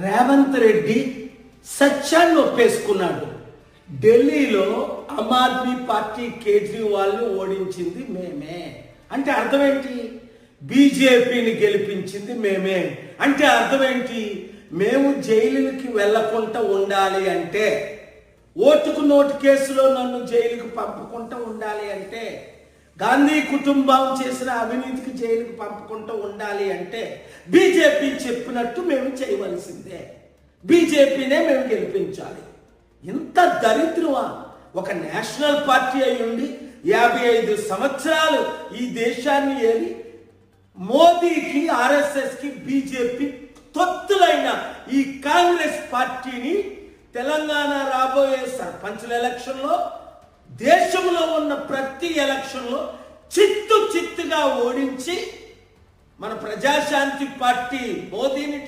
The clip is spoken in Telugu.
రేవంత్ రెడ్డి సత్యాన్ని ఒప్పేసుకున్నాడు. ఢిల్లీలో ఆమ్ ఆద్మీ పార్టీ కేజ్రీవాల్ని ఓడించింది మేమే అంటే అర్థం ఏంటి? బీజేపీని గెలిపించింది మేమే అంటే అర్థం ఏంటి? మేము జైలుకి వెళ్ళకుండా ఉండాలి అంటే, ఓటుకు నోటు కేసులో నన్ను జైలుకు పంపకుండా ఉండాలి అంటే, గాంధీ కుటుంబం చేసిన అవినీతికి జైలుకు పంపకుండా ఉండాలి అంటే బీజేపీ చెప్పినట్టు మేము చేయవలసిందే. బీజేపీనే మేము గెలిపించాలి. ఇంత దరిద్రమా? ఒక నేషనల్ పార్టీ అయి ఉండి 55 సంవత్సరాలు ఈ దేశాన్ని ఏరి మోదీకి, ఆర్ఎస్ఎస్కి, బీజేపీ తొత్తులైన ఈ కాంగ్రెస్ పార్టీని తెలంగాణ రాబోయే సర్పంచుల ఎలక్షన్లో, దేశంలో ఉన్న ప్రతి ఎలక్షన్లో చిత్తుగా ఓడించి మన ప్రజాశాంతి పార్టీ మోదీని